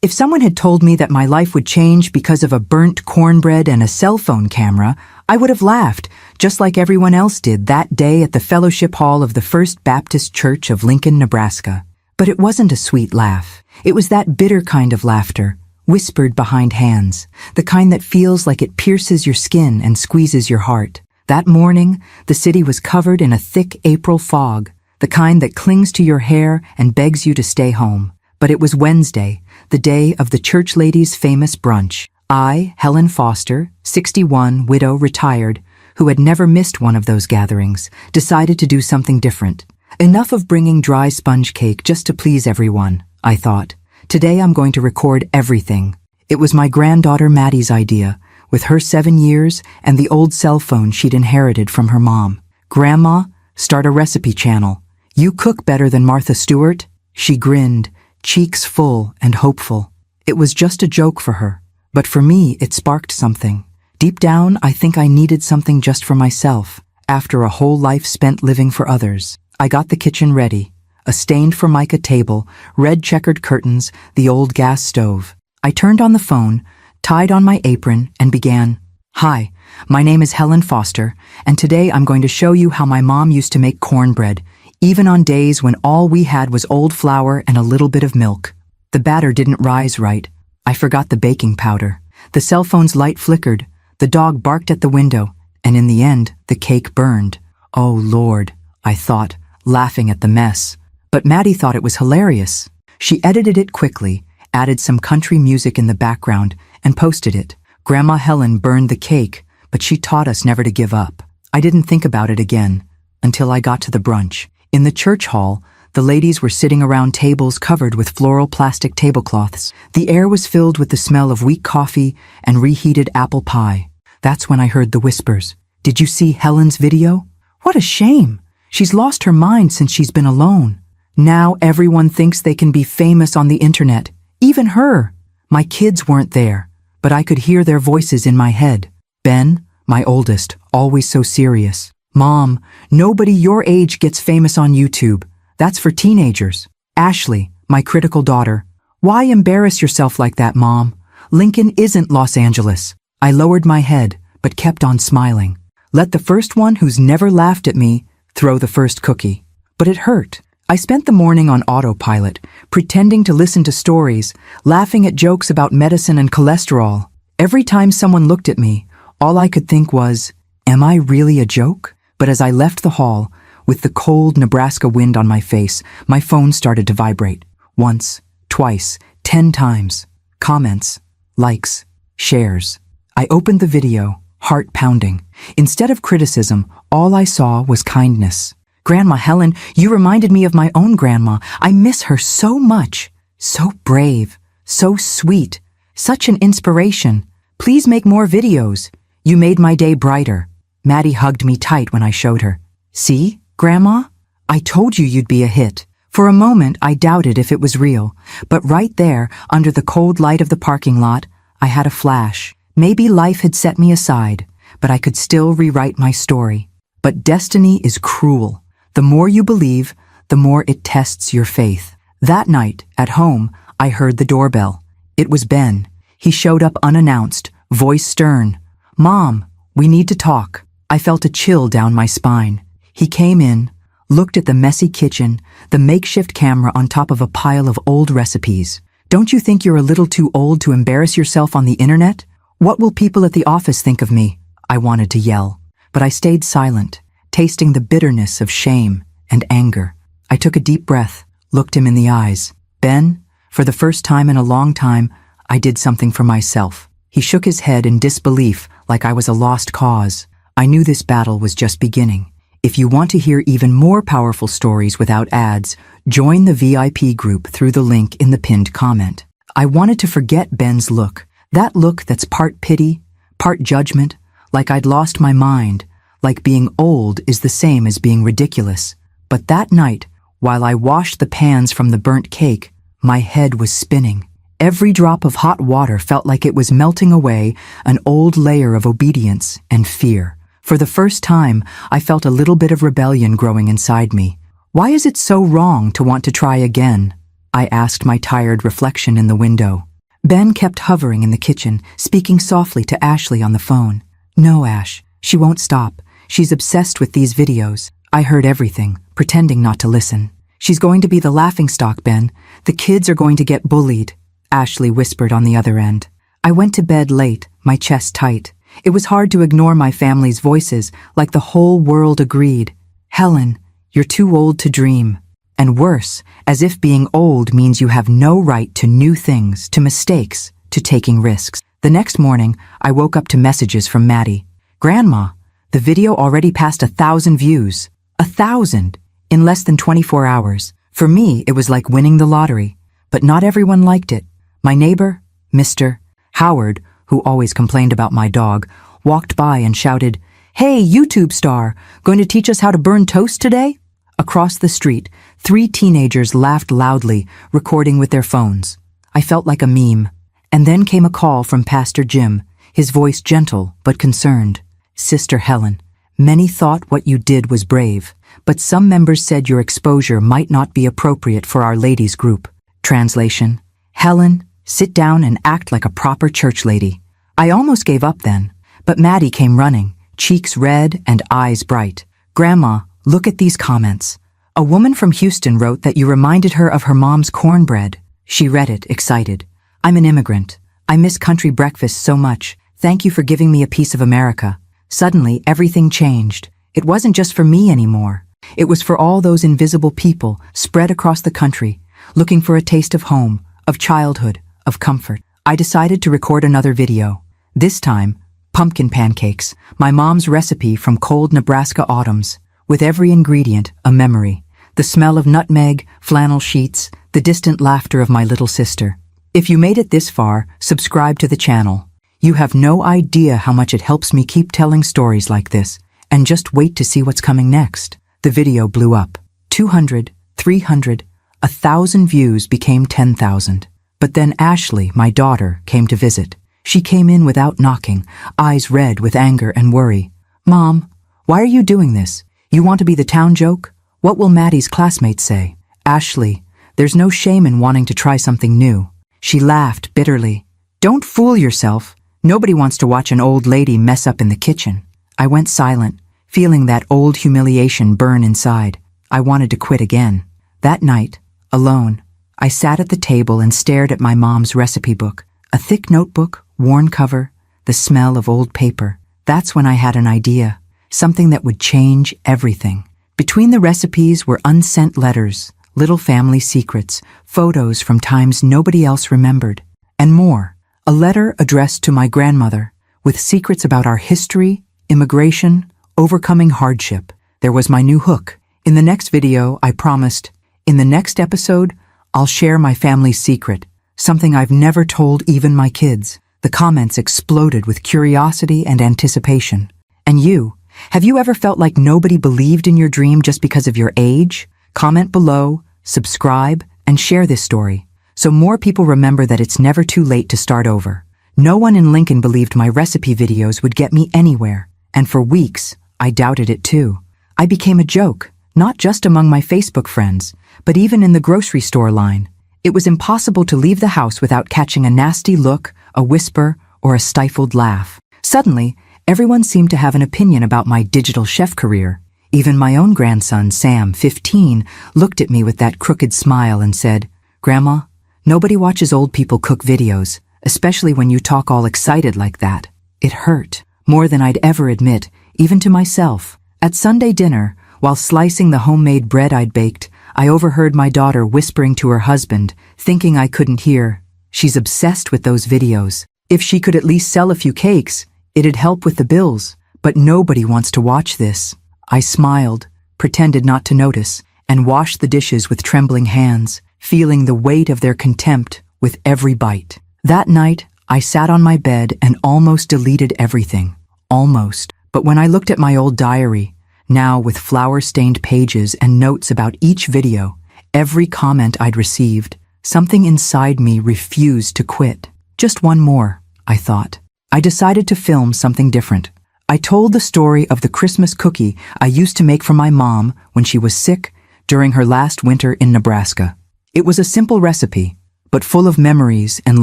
If someone had told me that my life would change because of a burnt cornbread and a cell phone camera, I would have laughed, just like everyone else did that day at the fellowship hall of the First Baptist Church of Lincoln, Nebraska. But it wasn't a sweet laugh. It was that bitter kind of laughter, whispered behind hands, the kind that feels like it pierces your skin and squeezes your heart. That morning, the city was covered in a thick April fog, the kind that clings to your hair and begs you to stay home. But it was Wednesday, the day of the church ladies' famous brunch. I, Helen Foster, 61, widow, retired, who had never missed one of those gatherings, decided to do something different. Enough of bringing dry sponge cake just to please everyone, I thought. Today I'm going to record everything. It was my granddaughter Maddie's idea, with her 7 years and the old cell phone she'd inherited from her mom. "Grandma, start a recipe channel. You cook better than Martha Stewart?" She grinned, cheeks full and hopeful. It was just a joke for her, but for me it sparked something. Deep down, I think I needed something just for myself, after a whole life spent living for others. I got the kitchen ready, a stained formica table, red checkered curtains, the old gas stove. I turned on the phone, tied on my apron, and began. "Hi, my name is Helen Foster, and today I'm going to show you how my mom used to make cornbread, even on days when all we had was old flour and a little bit of milk. The batter didn't rise right. I forgot the baking powder. The cell phone's light flickered, the dog barked at the window, and in the end, the cake burned. Oh Lord, I thought, laughing at the mess. But Maddie thought it was hilarious. She edited it quickly, added some country music in the background, and posted it. Grandma Helen burned the cake, but she taught us never to give up. I didn't think about it again, until I got to the brunch. In the church hall, the ladies were sitting around tables covered with floral plastic tablecloths. The air was filled with the smell of weak coffee and reheated apple pie. That's when I heard the whispers. "Did you see Helen's video? What a shame. She's lost her mind since she's been alone. Now everyone thinks they can be famous on the internet, even her." My kids weren't there, but I could hear their voices in my head. Ben, my oldest, always so serious. "Mom, nobody your age gets famous on YouTube. That's for teenagers." Ashley, my critical daughter. "Why embarrass yourself like that, Mom? Lincoln isn't Los Angeles." I lowered my head, but kept on smiling. Let the first one who's never laughed at me throw the first cookie. But it hurt. I spent the morning on autopilot, pretending to listen to stories, laughing at jokes about medicine and cholesterol. Every time someone looked at me, all I could think was, am I really a joke? But as I left the hall, with the cold Nebraska wind on my face, my phone started to vibrate. Once, twice, 10 times. Comments, likes, shares. I opened the video, heart pounding. Instead of criticism, all I saw was kindness. "Grandma Helen, you reminded me of my own grandma. I miss her so much. So brave, so sweet, such an inspiration. Please make more videos. You made my day brighter." Maddie hugged me tight when I showed her. "See, Grandma? I told you you'd be a hit." For a moment, I doubted if it was real, but right there, under the cold light of the parking lot, I had a flash. Maybe life had set me aside, but I could still rewrite my story. But destiny is cruel. The more you believe, the more it tests your faith. That night, at home, I heard the doorbell. It was Ben. He showed up unannounced, voice stern. "Mom, we need to talk." I felt a chill down my spine. He came in, looked at the messy kitchen, the makeshift camera on top of a pile of old recipes. "Don't you think you're a little too old to embarrass yourself on the internet? What will people at the office think of me?" I wanted to yell, but I stayed silent, tasting the bitterness of shame and anger. I took a deep breath, looked him in the eyes. "Ben, for the first time in a long time, I did something for myself." He shook his head in disbelief, like I was a lost cause. I knew this battle was just beginning. If you want to hear even more powerful stories without ads, join the VIP group through the link in the pinned comment. I wanted to forget Ben's look, that look that's part pity, part judgment, like I'd lost my mind, like being old is the same as being ridiculous. But that night, while I washed the pans from the burnt cake, my head was spinning. Every drop of hot water felt like it was melting away an old layer of obedience and fear. For the first time, I felt a little bit of rebellion growing inside me. Why is it so wrong to want to try again? I asked my tired reflection in the window. Ben kept hovering in the kitchen, speaking softly to Ashley on the phone. No, Ash, she won't stop. She's obsessed with these videos. I heard everything, pretending not to listen. She's going to be the laughingstock, Ben. The kids are going to get bullied, Ashley whispered on the other end. I went to bed late, my chest tight. It was hard to ignore my family's voices, like the whole world agreed. Helen, you're too old to dream. And worse, as if being old means you have no right to new things, to mistakes, to taking risks. The next morning, I woke up to messages from Maddie. Grandma, the video already passed 1,000 views. 1,000! In less than 24 hours. For me, it was like winning the lottery. But not everyone liked it. My neighbor, Mr. Howard, who always complained about my dog, walked by and shouted, "Hey, YouTube star, going to teach us how to burn toast today?" Across the street, 3 teenagers laughed loudly, recording with their phones. I felt like a meme. And then came a call from Pastor Jim, his voice gentle but concerned. Sister Helen, many thought what you did was brave, but some members said your exposure might not be appropriate for Our Ladies group. Translation: Helen, sit down and act like a proper church lady. I almost gave up then, but Maddie came running, cheeks red and eyes bright. Grandma, look at these comments. A woman from Houston wrote that you reminded her of her mom's cornbread. She read it, excited. I'm an immigrant. I miss country breakfast so much. Thank you for giving me a piece of America. Suddenly, everything changed. It wasn't just for me anymore. It was for all those invisible people spread across the country, looking for a taste of home, of childhood, of comfort. I decided to record another video. This time, pumpkin pancakes, my mom's recipe from cold Nebraska autumns, with every ingredient a memory. The smell of nutmeg, flannel sheets, the distant laughter of my little sister. If you made it this far, subscribe to the channel. You have no idea how much it helps me keep telling stories like this, and just wait to see what's coming next. The video blew up. 200, 300, 1,000 views became 10,000. But then Ashley, my daughter, came to visit. She came in without knocking, eyes red with anger and worry. Mom, why are you doing this? You want to be the town joke? What will Maddie's classmates say? Ashley, there's no shame in wanting to try something new. She laughed bitterly. Don't fool yourself. Nobody wants to watch an old lady mess up in the kitchen. I went silent, feeling that old humiliation burn inside. I wanted to quit again. That night, alone, I sat at the table and stared at my mom's recipe book. A thick notebook, worn cover, the smell of old paper. That's when I had an idea. Something that would change everything. Between the recipes were unsent letters, little family secrets, photos from times nobody else remembered, and more. A letter addressed to my grandmother, with secrets about our history, immigration, overcoming hardship. There was my new hook. In the next video, I promised, in the next episode, I'll share my family's secret, something I've never told even my kids. The comments exploded with curiosity and anticipation. And you? Have you ever felt like nobody believed in your dream just because of your age? Comment below, subscribe, and share this story, so more people remember that it's never too late to start over. No one in Lincoln believed my recipe videos would get me anywhere, and for weeks, I doubted it too. I became a joke, not just among my Facebook friends, but even in the grocery store line. It was impossible to leave the house without catching a nasty look, a whisper, or a stifled laugh. Suddenly, everyone seemed to have an opinion about my digital chef career. Even my own grandson, Sam, 15, looked at me with that crooked smile and said, "Grandma, nobody watches old people cook videos, especially when you talk all excited like that." It hurt, more than I'd ever admit, even to myself. At Sunday dinner, while slicing the homemade bread I'd baked, I overheard my daughter whispering to her husband, thinking I couldn't hear. She's obsessed with those videos. If she could at least sell a few cakes, it'd help with the bills, but nobody wants to watch this. I smiled, pretended not to notice, and washed the dishes with trembling hands, feeling the weight of their contempt with every bite. That night, I sat on my bed and almost deleted everything. Almost. But when I looked at my old diary, now with flour-stained pages and notes about each video, every comment I'd received, something inside me refused to quit. Just one more, I thought. I decided to film something different. I told the story of the Christmas cookie I used to make for my mom when she was sick during her last winter in Nebraska. It was a simple recipe, but full of memories and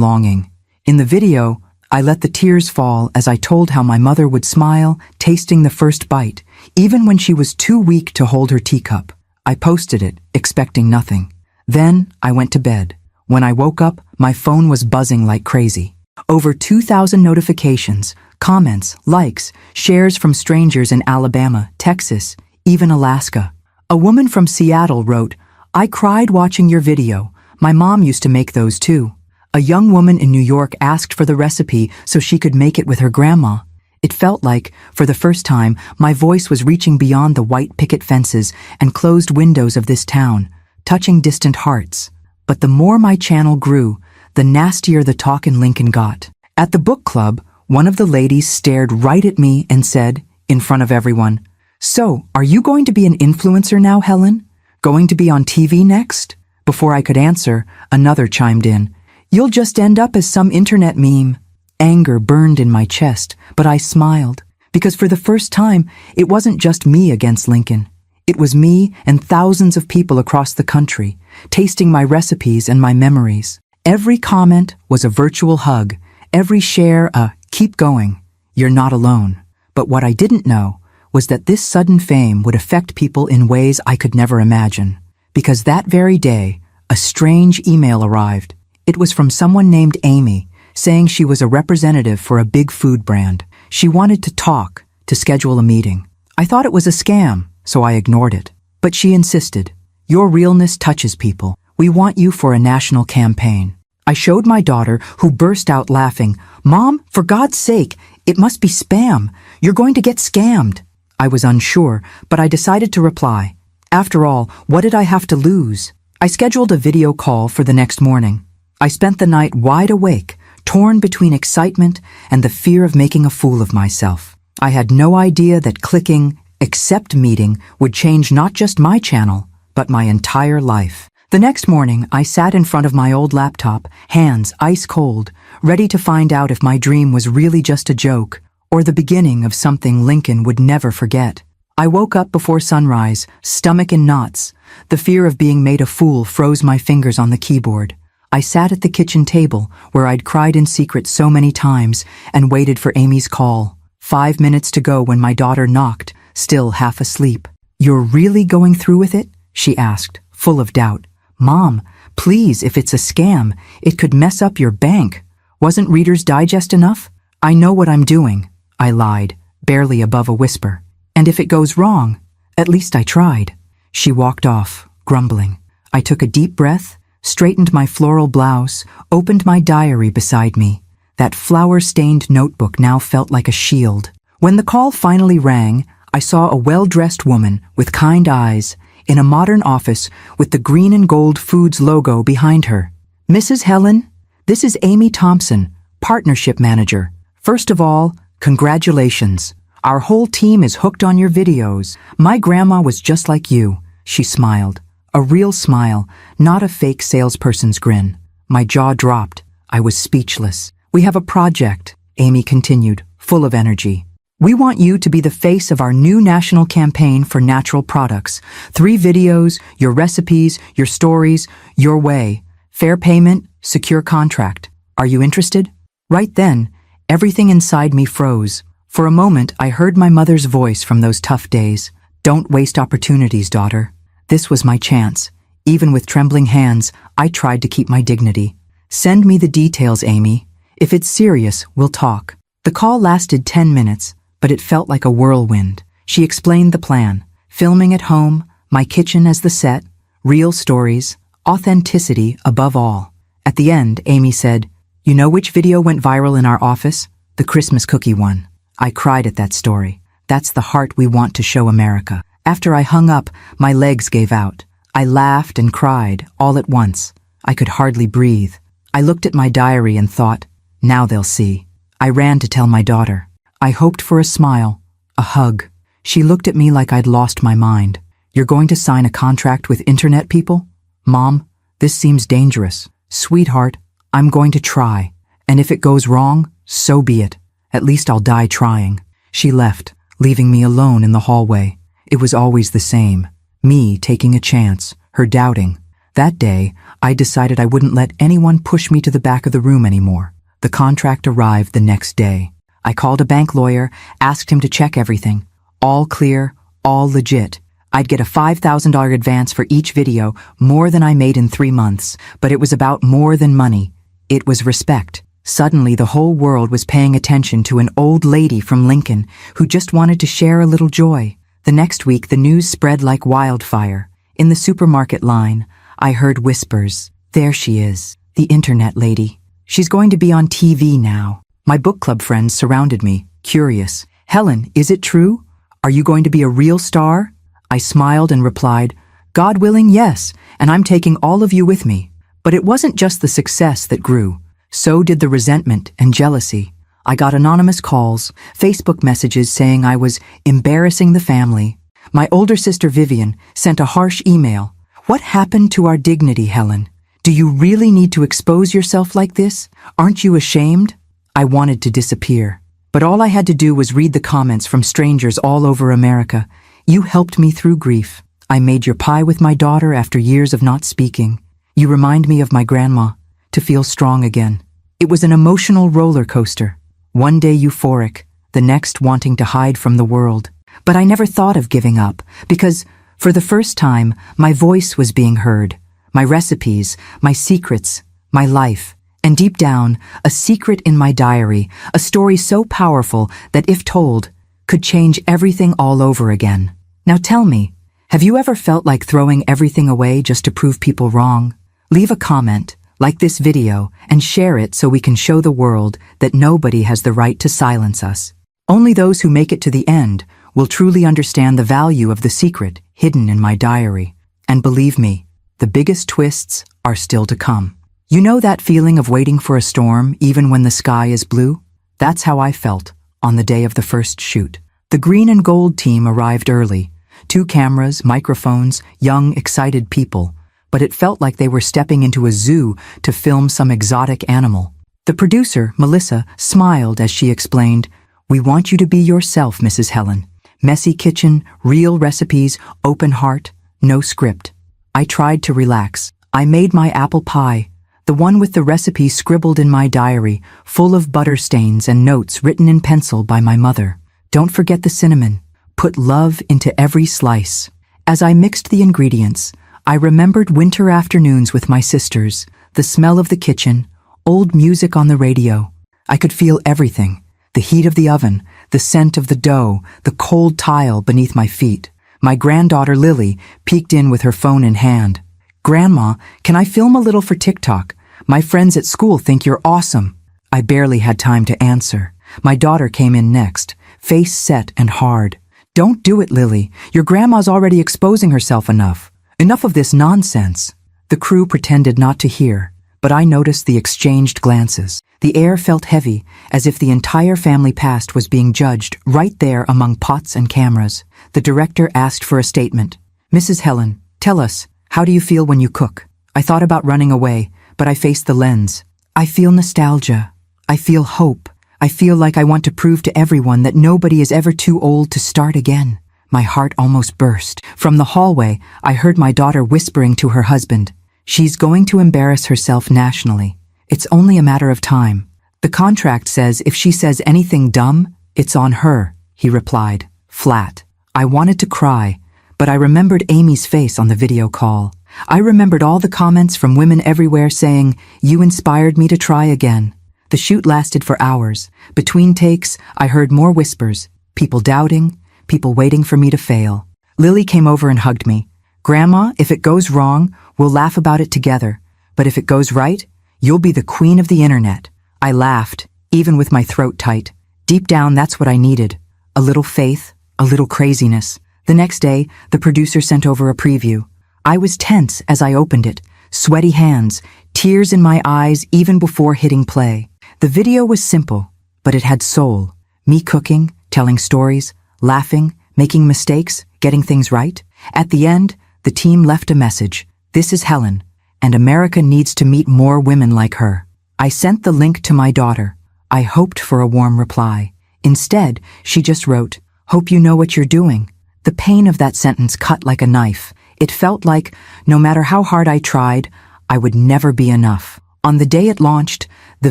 longing. In the video, I let the tears fall as I told how my mother would smile, tasting the first bite, even when she was too weak to hold her teacup. I posted it, expecting nothing. Then I went to bed. When I woke up, my phone was buzzing like crazy. Over 2,000 notifications, comments, likes, shares from strangers in Alabama, Texas, even Alaska. A woman from Seattle wrote, "I cried watching your video. My mom used to make those too." A young woman in New York asked for the recipe so she could make it with her grandma. It felt like, for the first time, my voice was reaching beyond the white picket fences and closed windows of this town, touching distant hearts. But the more my channel grew, the nastier the talk in Lincoln got. At the book club, one of the ladies stared right at me and said, in front of everyone, "So, are you going to be an influencer now, Helen? Going to be on TV next?" Before I could answer, another chimed in, "You'll just end up as some internet meme." Anger burned in my chest, but I smiled, because for the first time, it wasn't just me against Lincoln. It was me and thousands of people across the country, tasting my recipes and my memories. Every comment was a virtual hug, every share a "keep going, you're not alone." But what I didn't know was that this sudden fame would affect people in ways I could never imagine. Because that very day, a strange email arrived. It was from someone named Amy, saying she was a representative for a big food brand. She wanted to talk, to schedule a meeting. I thought it was a scam, so I ignored it. But she insisted, "Your realness touches people. We want you for a national campaign." I showed my daughter, who burst out laughing, "Mom, for God's sake, it must be spam. You're going to get scammed." I was unsure, but I decided to reply. After all, what did I have to lose? I scheduled a video call for the next morning. I spent the night wide awake, torn between excitement and the fear of making a fool of myself. I had no idea that clicking "accept meeting" would change not just my channel, but my entire life. The next morning, I sat in front of my old laptop, hands ice cold, ready to find out if my dream was really just a joke, or the beginning of something Lincoln would never forget. I woke up before sunrise, stomach in knots. The fear of being made a fool froze my fingers on the keyboard. I sat at the kitchen table, where I'd cried in secret so many times, and waited for Amy's call. 5 minutes to go when my daughter knocked, still half asleep. "You're really going through with it?" she asked, full of doubt. "Mom, please, if it's a scam, it could mess up your bank. Wasn't Reader's Digest enough?" "I know what I'm doing," I lied, barely above a whisper. "And if it goes wrong, at least I tried." She walked off, grumbling. I took a deep breath, straightened my floral blouse, opened my diary beside me. That flower-stained notebook now felt like a shield. When the call finally rang, I saw a well-dressed woman with kind eyes in a modern office with the green and gold Foods logo behind her. "Mrs. Helen, this is Amy Thompson, Partnership Manager. First of all, congratulations. Our whole team is hooked on your videos. My grandma was just like you." She smiled. A real smile, not a fake salesperson's grin. My jaw dropped. I was speechless. "We have a project," Amy continued, full of energy. "We want you to be the face of our new national campaign for natural products. 3 videos, your recipes, your stories, your way. Fair payment, secure contract. Are you interested?" Right then, everything inside me froze. For a moment, I heard my mother's voice from those tough days. "Don't waste opportunities, daughter." This was my chance. Even with trembling hands, I tried to keep my dignity. "Send me the details, Amy. If it's serious, we'll talk." The call lasted 10 minutes, but it felt like a whirlwind. She explained the plan. Filming at home, my kitchen as the set, real stories, authenticity above all. At the end, Amy said, "You know which video went viral in our office? The Christmas cookie one." I cried at that story. That's the heart we want to show America. After I hung up, my legs gave out. I laughed and cried, all at once. I could hardly breathe. I looked at my diary and thought, now they'll see. I ran to tell my daughter. I hoped for a smile, a hug. She looked at me like I'd lost my mind. "You're going to sign a contract with internet people? Mom, this seems dangerous." "Sweetheart, I'm going to try. And if it goes wrong, so be it. At least I'll die trying." She left, leaving me alone in the hallway. It was always the same. Me taking a chance, her doubting. That day, I decided I wouldn't let anyone push me to the back of the room anymore. The contract arrived the next day. I called a bank lawyer, asked him to check everything. All clear, all legit. I'd get a $5,000 advance for each video, more than I made in 3 months, but it was about more than money. It was respect. Suddenly, the whole world was paying attention to an old lady from Lincoln who just wanted to share a little joy. The next week, the news spread like wildfire. In the supermarket line, I heard whispers. There she is, the internet lady. She's going to be on TV now. My book club friends surrounded me, curious. Helen, is it true? Are you going to be a real star? I smiled and replied, God willing, yes, and I'm taking all of you with me. But it wasn't just the success that grew. So did the resentment and jealousy. I got anonymous calls, Facebook messages saying I was embarrassing the family. My older sister Vivian sent a harsh email. What happened to our dignity, Helen? Do you really need to expose yourself like this? Aren't you ashamed? I wanted to disappear. But all I had to do was read the comments from strangers all over America. You helped me through grief. I made your pie with my daughter after years of not speaking. You remind me of my grandma, to feel strong again. It was an emotional roller coaster. One day euphoric, the next wanting to hide from the world. But I never thought of giving up, because for the first time, my voice was being heard. My recipes, my secrets, my life. And deep down, a secret in my diary, a story so powerful that if told, could change everything all over again. Now tell me, have you ever felt like throwing everything away just to prove people wrong? Leave a comment, like this video, and share it so we can show the world that nobody has the right to silence us. Only those who make it to the end will truly understand the value of the secret hidden in my diary. And believe me, the biggest twists are still to come. You know that feeling of waiting for a storm even when the sky is blue? That's how I felt on the day of the first shoot. The green and gold team arrived early. 2 cameras, microphones, young, excited people. But it felt like they were stepping into a zoo to film some exotic animal. The producer, Melissa, smiled as she explained, "We want you to be yourself, Mrs. Helen. Messy kitchen, real recipes, open heart, no script." I tried to relax. I made my apple pie, the one with the recipe scribbled in my diary, full of butter stains and notes written in pencil by my mother. Don't forget the cinnamon. Put love into every slice. As I mixed the ingredients, I remembered winter afternoons with my sisters, the smell of the kitchen, old music on the radio. I could feel everything, the heat of the oven, the scent of the dough, the cold tile beneath my feet. My granddaughter Lily peeked in with her phone in hand. "Grandma, can I film a little for TikTok? My friends at school think you're awesome." I barely had time to answer. My daughter came in next, face set and hard. "Don't do it, Lily. Your grandma's already exposing herself enough. Enough of this nonsense." The crew pretended not to hear, but I noticed the exchanged glances. The air felt heavy, as if the entire family past was being judged right there among pots and cameras. The director asked for a statement. "Mrs. Helen, tell us, how do you feel when you cook?" I thought about running away, but I faced the lens. I feel nostalgia. I feel hope. I feel like I want to prove to everyone that nobody is ever too old to start again. My heart almost burst. From the hallway, I heard my daughter whispering to her husband, "She's going to embarrass herself nationally. It's only a matter of time. The contract says if she says anything dumb, it's on her," he replied, flat. I wanted to cry, but I remembered Amy's face on the video call. I remembered all the comments from women everywhere saying, "You inspired me to try again." The shoot lasted for hours. Between takes, I heard more whispers, people doubting, people waiting for me to fail. Lily came over and hugged me. "Grandma, if it goes wrong, we'll laugh about it together. But if it goes right, you'll be the queen of the internet." I laughed, even with my throat tight. Deep down, that's what I needed. A little faith, a little craziness. The next day, the producer sent over a preview. I was tense as I opened it, sweaty hands, tears in my eyes even before hitting play. The video was simple, but it had soul. Me cooking, telling stories, laughing, making mistakes, getting things right. At the end, the team left a message. "This is Helen, and America needs to meet more women like her." I sent the link to my daughter. I hoped for a warm reply. Instead, she just wrote, "Hope you know what you're doing." The pain of that sentence cut like a knife. It felt like, no matter how hard I tried, I would never be enough. On the day it launched, the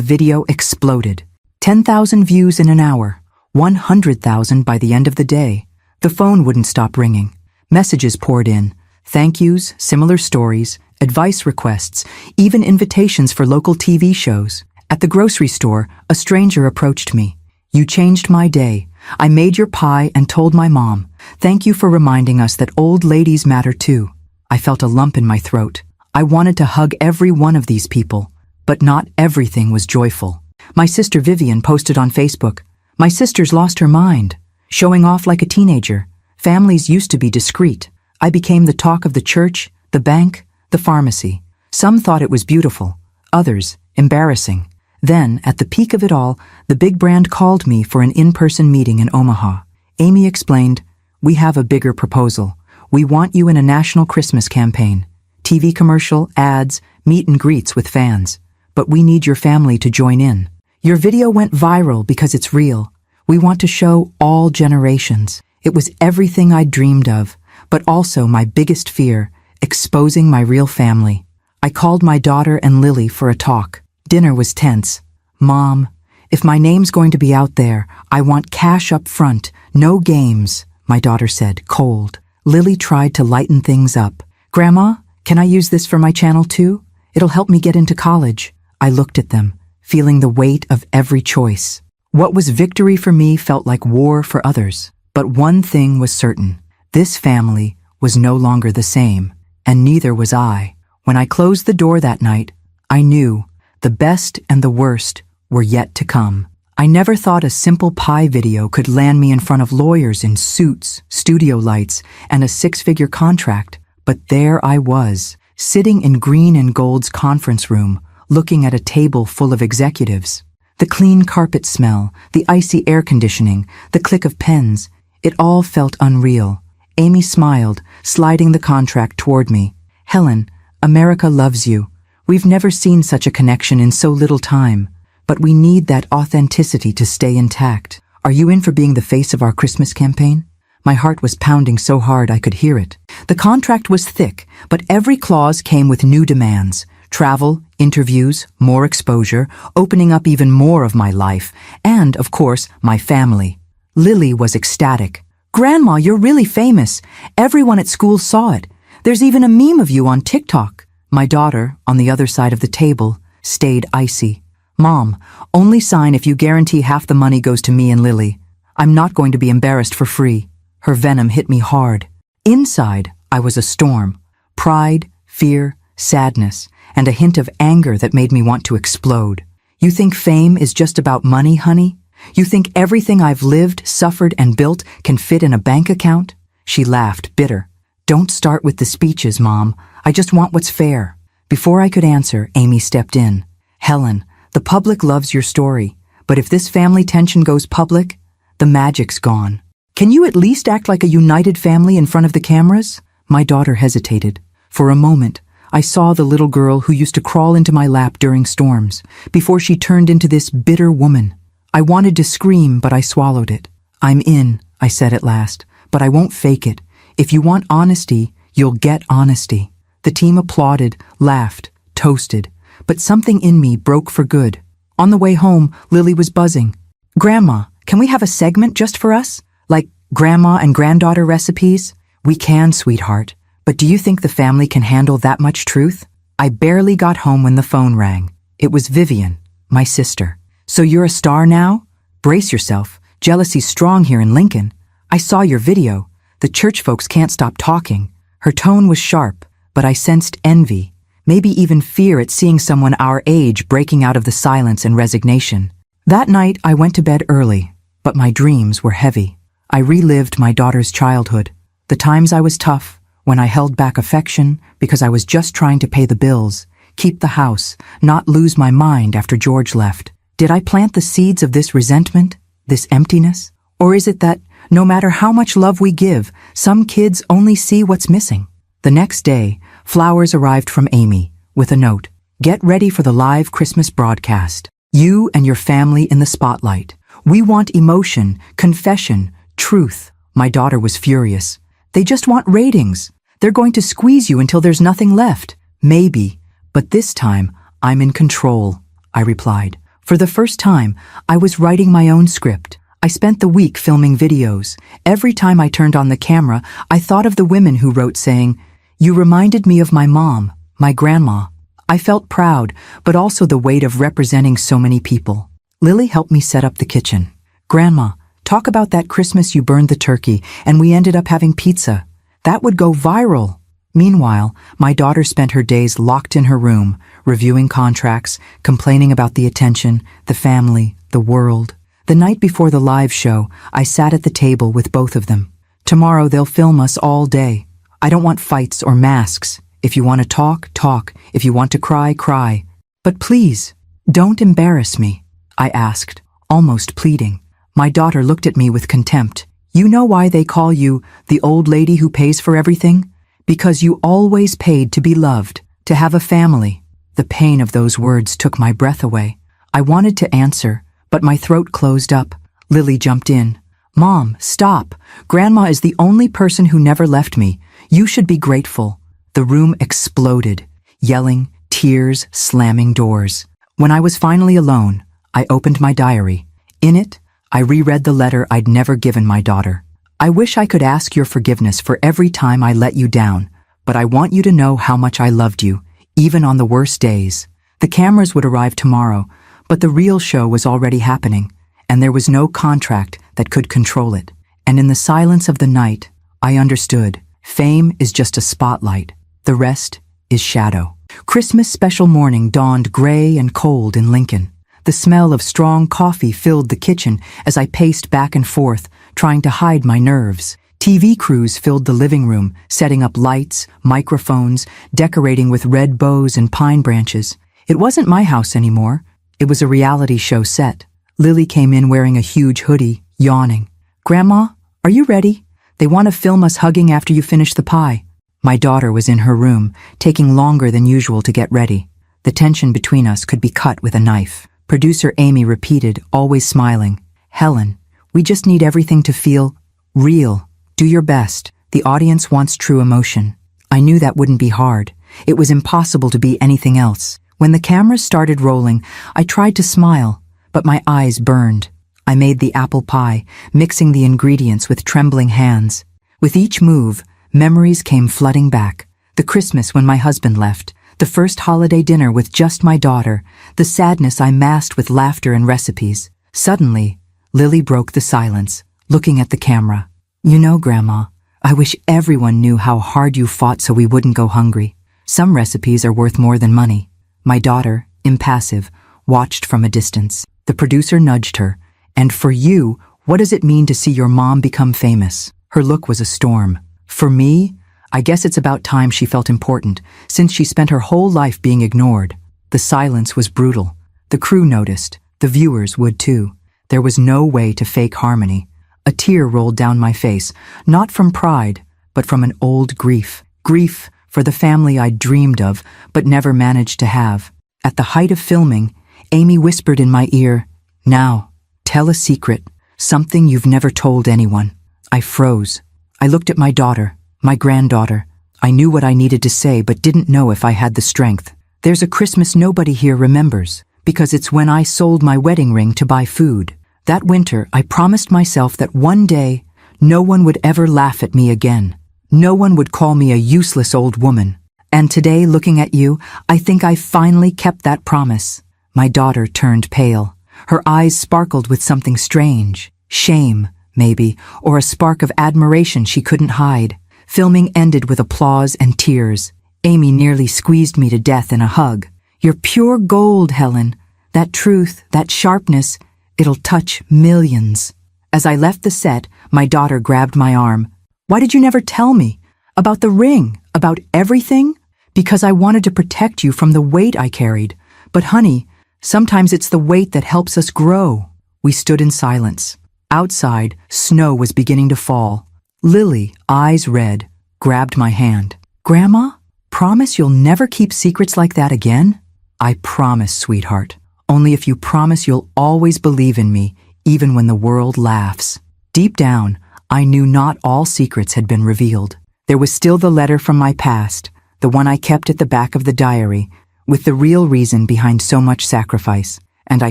video exploded. 10,000 views in an hour, 100,000 by the end of the day. The phone wouldn't stop ringing. Messages poured in. Thank yous, similar stories, advice requests, even invitations for local TV shows. At the grocery store, a stranger approached me. You changed my day. I made your pie and told my mom. Thank you for reminding us that old ladies matter too. I felt a lump in my throat. I wanted to hug every one of these people, but not everything was joyful. My sister Vivian posted on Facebook, "My sister's lost her mind, showing off like a teenager. Families used to be discreet. I became the talk of the church, the bank, the pharmacy. Some thought it was beautiful, others embarrassing. Then, at the peak of it all, the big brand called me for an in-person meeting in Omaha. Amy explained, we have a bigger proposal. We want you in a national Christmas campaign. TV commercial, ads, meet and greets with fans. But we need your family to join in. Your video went viral because it's real. We want to show all generations. It was everything I dreamed of, but also my biggest fear, exposing my real family. I called my daughter and Lily for a talk. Dinner was tense. Mom, if my name's going to be out there, I want cash up front, no games, my daughter said, cold. Lily tried to lighten things up. Grandma, can I use this for my channel too? It'll help me get into college. I looked at them, feeling the weight of every choice. What was victory for me felt like war for others. But one thing was certain. This family was no longer the same, and neither was I. When I closed the door that night, I knew the best and the worst were yet to come. I never thought a simple pie video could land me in front of lawyers in suits, studio lights, and a six-figure contract. But there I was, sitting in green and gold's conference room, looking at a table full of executives. The clean carpet smell, the icy air conditioning, the click of pens, it all felt unreal. Amy smiled, sliding the contract toward me. Helen, America loves you. We've never seen such a connection in so little time, but we need that authenticity to stay intact. Are you in for being the face of our Christmas campaign? My heart was pounding so hard I could hear it. The contract was thick, but every clause came with new demands. Travel, interviews, more exposure, opening up even more of my life, and, of course, my family. Lily was ecstatic. Grandma, you're really famous. Everyone at school saw it. There's even a meme of you on TikTok. My daughter, on the other side of the table, stayed icy. Mom, only sign if you guarantee half the money goes to me and Lily. I'm not going to be embarrassed for free. Her venom hit me hard. Inside, I was a storm. Pride, fear, sadness, and a hint of anger that made me want to explode. You think fame is just about money, honey? You think everything I've lived, suffered, and built can fit in a bank account? She laughed, bitter. Don't start with the speeches, Mom. I just want what's fair. Before I could answer, Amy stepped in. Helen, the public loves your story, but if this family tension goes public, the magic's gone. Can you at least act like a united family in front of the cameras? My daughter hesitated. For a moment, I saw the little girl who used to crawl into my lap during storms, before she turned into this bitter woman. I wanted to scream, but I swallowed it. I'm in, I said at last, but I won't fake it. If you want honesty, you'll get honesty. The team applauded, laughed, toasted, but something in me broke for good. On the way home, Lily was buzzing. Grandma, can we have a segment just for us? Like grandma and granddaughter recipes? We can, sweetheart. But do you think the family can handle that much truth? I barely got home when the phone rang. It was Vivian, my sister. So you're a star now? Brace yourself. Jealousy's strong here in Lincoln. I saw your video. The church folks can't stop talking. Her tone was sharp, but I sensed envy, maybe even fear at seeing someone our age breaking out of the silence and resignation. That night, I went to bed early, but my dreams were heavy. I relived my daughter's childhood, the times I was tough, when I held back affection because I was just trying to pay the bills, keep the house, not lose my mind after George left. Did I plant the seeds of this resentment, this emptiness? Or is it that, no matter how much love we give, some kids only see what's missing? The next day, flowers arrived from Amy, with a note. Get ready for the live Christmas broadcast. You and your family in the spotlight. We want emotion, confession, truth. My daughter was furious. They just want ratings. They're going to squeeze you until there's nothing left. Maybe, But this time, I'm in control, I replied. For the first time, I was writing my own script. I spent the week filming videos. Every time I turned on the camera, I thought of the women who wrote saying, "You reminded me of my mom, my grandma." I felt proud, but also the weight of representing so many people. Lily helped me set up the kitchen. "Grandma, talk about that Christmas you burned the turkey and we ended up having pizza. That would go viral." Meanwhile, my daughter spent her days locked in her room, reviewing contracts, complaining about the attention, the family, the world. The night before the live show, I sat at the table with both of them. "Tomorrow they'll film us all day. I don't want fights or masks. If you want to talk, talk. If you want to cry, cry. But please, don't embarrass me," I asked, almost pleading. My daughter looked at me with contempt. "You know why they call you the old lady who pays for everything? Because you always paid to be loved, to have a family." The pain of those words took my breath away. I wanted to answer, but my throat closed up. Lily jumped in. "Mom, stop. Grandma is the only person who never left me. You should be grateful." The room exploded, yelling, tears, slamming doors. When I was finally alone, I opened my diary. In it, I reread the letter I'd never given my daughter. "I wish I could ask your forgiveness for every time I let you down, but I want you to know how much I loved you, even on the worst days." The cameras would arrive tomorrow, but the real show was already happening, and there was no contract that could control it. And in the silence of the night, I understood. Fame is just a spotlight. The rest is shadow. Christmas special morning dawned gray and cold in Lincoln. The smell of strong coffee filled the kitchen as I paced back and forth, trying to hide my nerves. TV crews filled the living room, setting up lights, microphones, decorating with red bows and pine branches. It wasn't my house anymore. It was a reality show set. Lily came in wearing a huge hoodie, yawning. "Grandma, are you ready? They want to film us hugging after you finish the pie." My daughter was in her room, taking longer than usual to get ready. The tension between us could be cut with a knife. Producer Amy repeated, always smiling, "Helen, we just need everything to feel real. Do your best. The audience wants true emotion." I knew that wouldn't be hard. It was impossible to be anything else. When the cameras started rolling, I tried to smile, but my eyes burned. I made the apple pie, mixing the ingredients with trembling hands. With each move, memories came flooding back. The Christmas when my husband left, the first holiday dinner with just my daughter, the sadness I masked with laughter and recipes. Suddenly, Lily broke the silence, looking at the camera. "You know, Grandma, I wish everyone knew how hard you fought so we wouldn't go hungry. Some recipes are worth more than money." My daughter, impassive, watched from a distance. The producer nudged her. "And for you, what does it mean to see your mom become famous?" Her look was a storm. For me, I guess it's about time she felt important, since she spent her whole life being ignored. The silence was brutal. The crew noticed. The viewers would too. There was no way to fake harmony. A tear rolled down my face, not from pride, but from an old grief. Grief for the family I'd dreamed of, but never managed to have. At the height of filming, Amy whispered in my ear, "Now, tell a secret, something you've never told anyone." I froze. I looked at my daughter, my granddaughter. I knew what I needed to say, but didn't know if I had the strength. "There's a Christmas nobody here remembers, because it's when I sold my wedding ring to buy food. That winter, I promised myself that one day, no one would ever laugh at me again. No one would call me a useless old woman. And today, looking at you, I think I finally kept that promise." My daughter turned pale. Her eyes sparkled with something strange. Shame, maybe, or a spark of admiration she couldn't hide. Filming ended with applause and tears. Amy nearly squeezed me to death in a hug. "You're pure gold, Helen. That truth, that sharpness, it'll touch millions." As I left the set, my daughter grabbed my arm. "Why did you never tell me? About the ring? About everything?" "Because I wanted to protect you from the weight I carried. But honey, sometimes it's the weight that helps us grow." We stood in silence. Outside, snow was beginning to fall. Lily, eyes red, grabbed my hand. "Grandma, promise you'll never keep secrets like that again?" "I promise, sweetheart. Only if you promise you'll always believe in me, even when the world laughs." Deep down, I knew not all secrets had been revealed. There was still the letter from my past, the one I kept at the back of the diary, with the real reason behind so much sacrifice, and I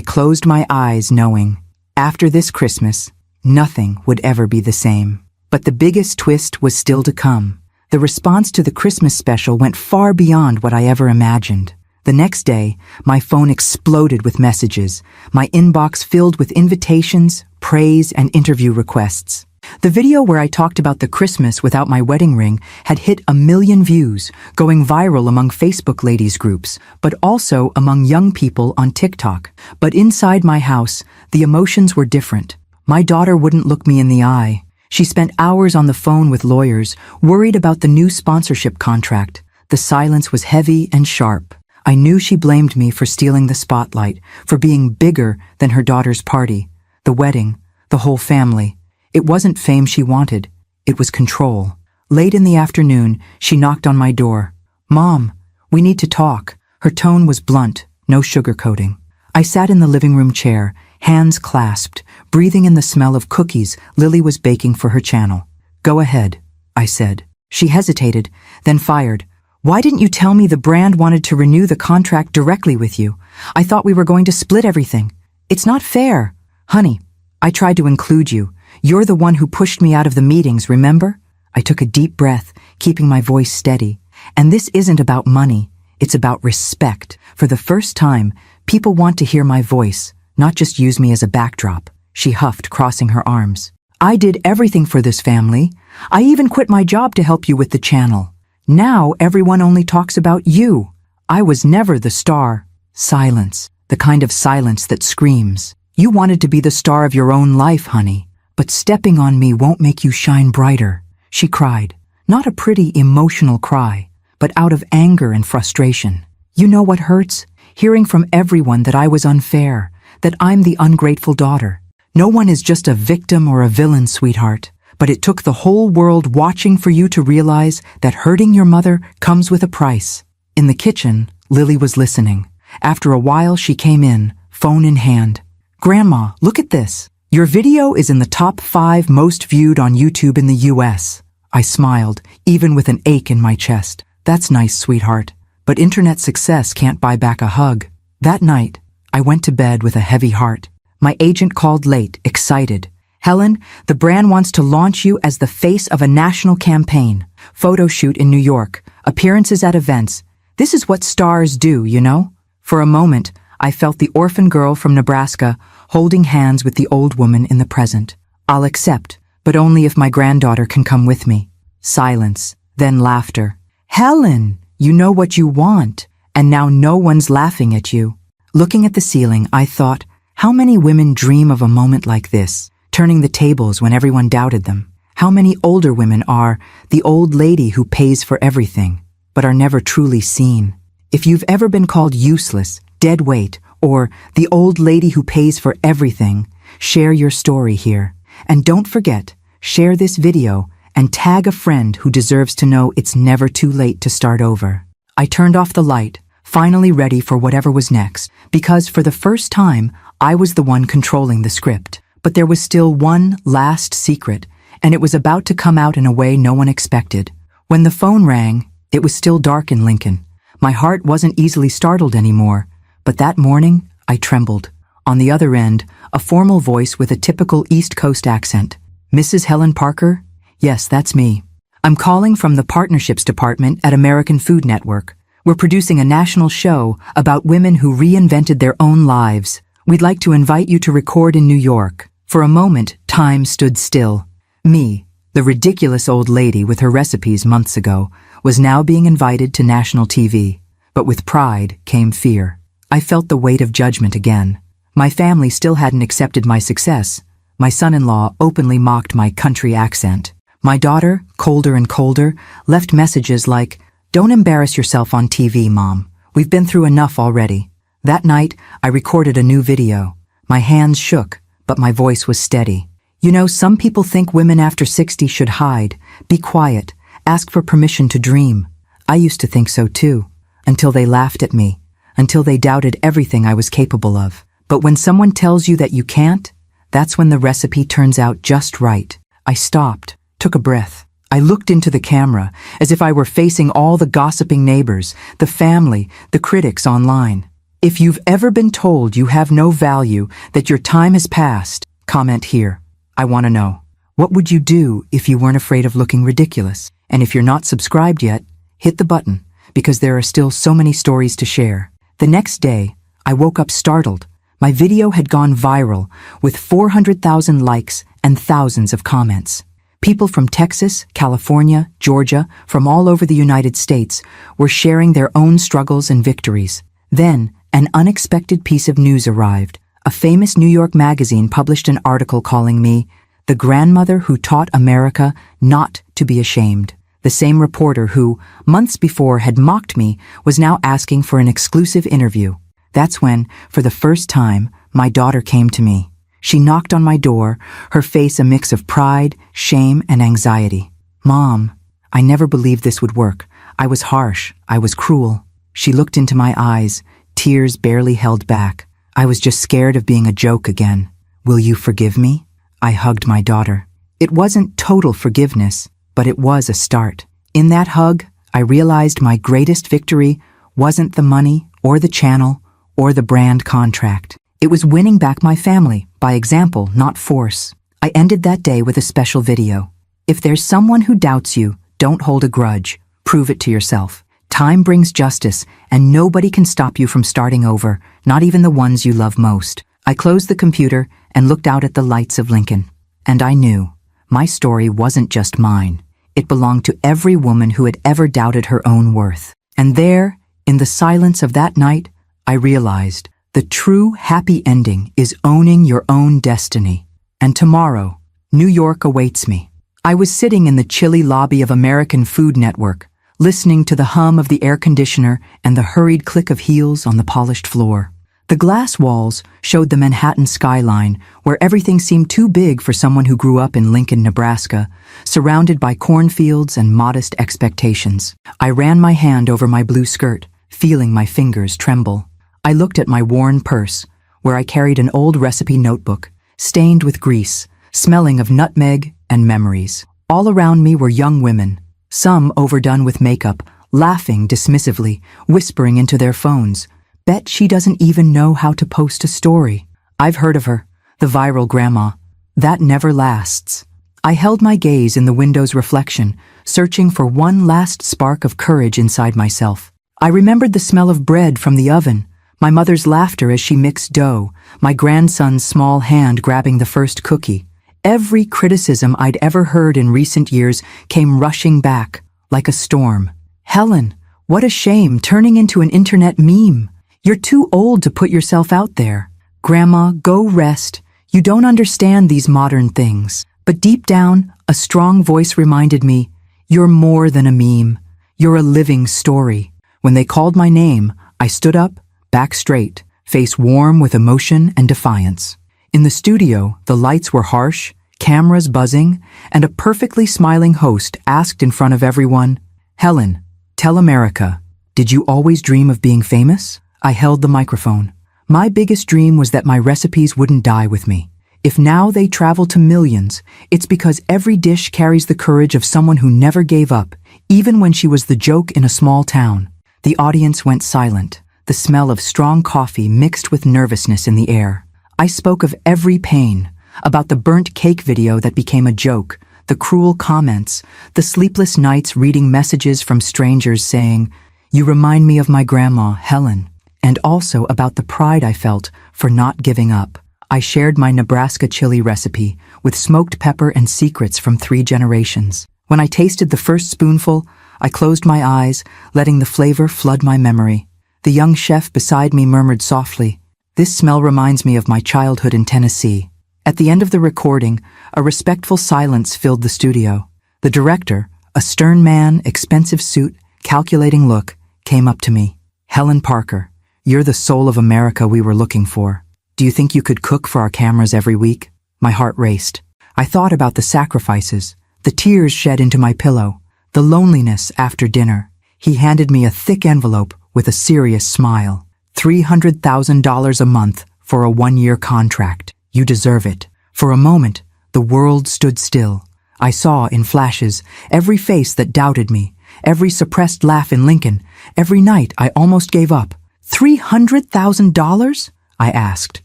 closed my eyes knowing, after this Christmas, nothing would ever be the same. But the biggest twist was still to come. The response to the Christmas special went far beyond what I ever imagined. The next day, my phone exploded with messages, my inbox filled with invitations, praise, and interview requests. The video where I talked about the Christmas without my wedding ring had hit 1 million views, going viral among Facebook ladies groups, but also among young people on TikTok. But inside my house, the emotions were different. My daughter wouldn't look me in the eye. She spent hours on the phone with lawyers, worried about the new sponsorship contract. The silence was heavy and sharp. I knew she blamed me for stealing the spotlight, for being bigger than her daughter's party, the wedding, the whole family. It wasn't fame she wanted, it was control. Late in the afternoon, she knocked on my door. "Mom, we need to talk." Her tone was blunt, no sugarcoating. I sat in the living room chair, hands clasped, breathing in the smell of cookies Lily was baking for her channel. "Go ahead," I said. She hesitated, then fired. "Why didn't you tell me the brand wanted to renew the contract directly with you? I thought we were going to split everything. It's not fair." "Honey, I tried to include you. You're the one who pushed me out of the meetings, remember?" I took a deep breath, keeping my voice steady. "And this isn't about money. It's about respect. For the first time, people want to hear my voice, not just use me as a backdrop." She huffed, crossing her arms. "I did everything for this family. I even quit my job to help you with the channel. Now everyone only talks about you. I was never the star." Silence, the kind of silence that screams. "You wanted to be the star of your own life, honey, but stepping on me won't make you shine brighter." She cried, not a pretty, emotional cry, but out of anger and frustration. "You know what hurts? Hearing from everyone that I was unfair, that I'm the ungrateful daughter. No one is just a victim or a villain, sweetheart. But it took the whole world watching for you to realize that hurting your mother comes with a price." In the kitchen, Lily was listening. After a while, she came in, phone in hand. "Grandma, look at this. Your video is in the top 5 most viewed on YouTube in the US. I smiled, even with an ache in my chest. "That's nice, sweetheart. But internet success can't buy back a hug." That night, I went to bed with a heavy heart. My agent called late, excited. "Helen, the brand wants to launch you as the face of a national campaign. Photo shoot in New York, appearances at events. This is what stars do, you know?" For a moment, I felt the orphan girl from Nebraska holding hands with the old woman in the present. "I'll accept, but only if my granddaughter can come with me." Silence, then laughter. "Helen, you know what you want, and now no one's laughing at you." Looking at the ceiling, I thought, how many women dream of a moment like this? Turning the tables when everyone doubted them. How many older women are the old lady who pays for everything, but are never truly seen? If you've ever been called useless, dead weight, or the old lady who pays for everything, share your story here. And don't forget, share this video and tag a friend who deserves to know it's never too late to start over. I turned off the light, finally ready for whatever was next, because for the first time, I was the one controlling the script. But there was still one last secret, and it was about to come out in a way no one expected. When the phone rang, it was still dark in Lincoln. My heart wasn't easily startled anymore, but that morning, I trembled. On the other end, a formal voice with a typical East Coast accent. "Mrs. Helen Parker? Yes, that's me. I'm calling from the Partnerships Department at American Food Network. We're producing a national show about women who reinvented their own lives. We'd like to invite you to record in New York." For a moment, time stood still. Me, the ridiculous old lady with her recipes months ago, was now being invited to national TV. But with pride came fear. I felt the weight of judgment again. My family still hadn't accepted my success. My son-in-law openly mocked my country accent. My daughter, colder and colder, left messages like, "Don't embarrass yourself on TV, Mom. We've been through enough already." That night, I recorded a new video. My hands shook, but my voice was steady. "You know, some people think women after 60 should hide, be quiet, ask for permission to dream. I used to think so too, until they laughed at me, until they doubted everything I was capable of. But when someone tells you that you can't, that's when the recipe turns out just right." I stopped, took a breath. I looked into the camera as if I were facing all the gossiping neighbors, the family, the critics online. If you've ever been told you have no value, that your time has passed, comment here. I want to know. What would you do if you weren't afraid of looking ridiculous? And if you're not subscribed yet, hit the button, because there are still so many stories to share. The next day, I woke up startled. My video had gone viral with 400,000 likes and thousands of comments. People from Texas, California, Georgia, from all over the United States were sharing their own struggles and victories. Then, an unexpected piece of news arrived. A famous New York magazine published an article calling me the grandmother who taught America not to be ashamed. The same reporter who, months before, had mocked me was now asking for an exclusive interview. That's when, for the first time, my daughter came to me. She knocked on my door, her face a mix of pride, shame, and anxiety. "Mom, I never believed this would work. I was harsh. I was cruel." She looked into my eyes, tears barely held back. "I was just scared of being a joke again. Will you forgive me?" I hugged my daughter. It wasn't total forgiveness, but it was a start. In that hug, I realized my greatest victory wasn't the money or the channel or the brand contract. It was winning back my family, by example, not force. I ended that day with a special video. If there's someone who doubts you, don't hold a grudge. Prove it to yourself. Time brings justice, and nobody can stop you from starting over, not even the ones you love most. I closed the computer and looked out at the lights of Lincoln. And I knew my story wasn't just mine. It belonged to every woman who had ever doubted her own worth. And there, in the silence of that night, I realized the true happy ending is owning your own destiny. And tomorrow, New York awaits me. I was sitting in the chilly lobby of American Food Network, listening to the hum of the air conditioner and the hurried click of heels on the polished floor. The glass walls showed the Manhattan skyline, where everything seemed too big for someone who grew up in Lincoln, Nebraska, surrounded by cornfields and modest expectations. I ran my hand over my blue skirt, feeling my fingers tremble. I looked at my worn purse, where I carried an old recipe notebook, stained with grease, smelling of nutmeg and memories. All around me were young women, some overdone with makeup, laughing dismissively, whispering into their phones. Bet she doesn't even know how to post a story. I've heard of her, the viral grandma. That never lasts. I held my gaze in the window's reflection, searching for one last spark of courage inside myself. I remembered the smell of bread from the oven, my mother's laughter as she mixed dough, my grandson's small hand grabbing the first cookie. Every criticism I'd ever heard in recent years came rushing back, like a storm. "Helen, what a shame, turning into an internet meme. You're too old to put yourself out there. Grandma, go rest. You don't understand these modern things." But deep down, a strong voice reminded me, "You're more than a meme. You're a living story." When they called my name, I stood up, back straight, face warm with emotion and defiance. In the studio, the lights were harsh, cameras buzzing, and a perfectly smiling host asked in front of everyone, "Helen, tell America, did you always dream of being famous?" I held the microphone. My biggest dream was that my recipes wouldn't die with me. If now they travel to millions, it's because every dish carries the courage of someone who never gave up, even when she was the joke in a small town. The audience went silent, the smell of strong coffee mixed with nervousness in the air. I spoke of every pain, about the burnt cake video that became a joke, the cruel comments, the sleepless nights reading messages from strangers saying, "You remind me of my grandma, Helen," and also about the pride I felt for not giving up. I shared my Nebraska chili recipe with smoked pepper and secrets from 3 generations. When I tasted the first spoonful, I closed my eyes, letting the flavor flood my memory. The young chef beside me murmured softly, "This smell reminds me of my childhood in Tennessee." At the end of the recording, a respectful silence filled the studio. The director, a stern man, expensive suit, calculating look, came up to me. "Helen Parker, you're the soul of America we were looking for. Do you think you could cook for our cameras every week?" My heart raced. I thought about the sacrifices, the tears shed into my pillow, the loneliness after dinner. He handed me a thick envelope with a serious smile. $300,000 a month for a 1-year contract. You deserve it. For a moment, the world stood still. I saw, in flashes, every face that doubted me, every suppressed laugh in Lincoln, every night I almost gave up. $300,000? I asked,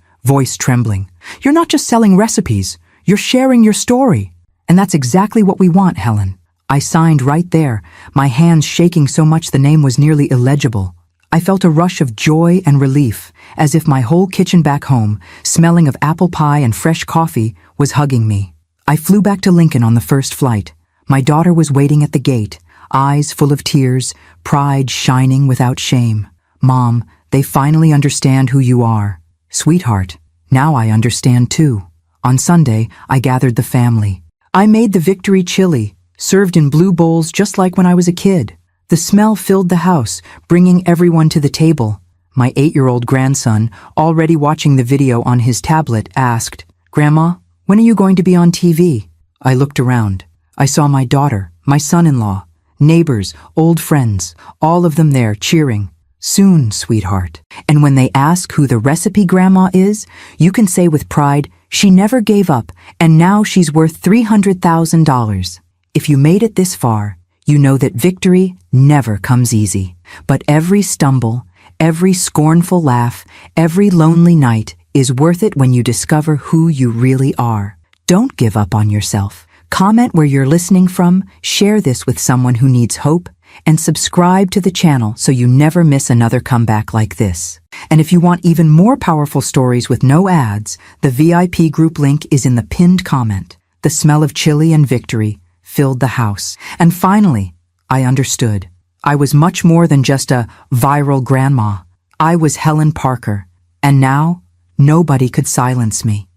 voice trembling. You're not just selling recipes, you're sharing your story. And that's exactly what we want, Helen. I signed right there, my hands shaking so much the name was nearly illegible. I felt a rush of joy and relief, as if my whole kitchen back home, smelling of apple pie and fresh coffee, was hugging me. I flew back to Lincoln on the first flight. My daughter was waiting at the gate, eyes full of tears, pride shining without shame. Mom, they finally understand who you are. Sweetheart, now I understand too. On Sunday, I gathered the family. I made the victory chili, served in blue bowls just like when I was a kid. The smell filled the house, bringing everyone to the table. My 8-year-old grandson, already watching the video on his tablet, asked, "Grandma, when are you going to be on TV?" I looked around. I saw my daughter, my son-in-law, neighbors, old friends, all of them there cheering. Soon, sweetheart. And when they ask who the recipe grandma is, you can say with pride, she never gave up, and now she's worth $300,000. If you made it this far, you know that victory never comes easy. But every stumble, every scornful laugh, every lonely night is worth it when you discover who you really are. Don't give up on yourself. Comment where you're listening from, share this with someone who needs hope, and subscribe to the channel so you never miss another comeback like this. And if you want even more powerful stories with no ads, the VIP group link is in the pinned comment. The smell of chili and victory filled the house. And finally, I understood. I was much more than just a viral grandma. I was Helen Parker. And now, nobody could silence me.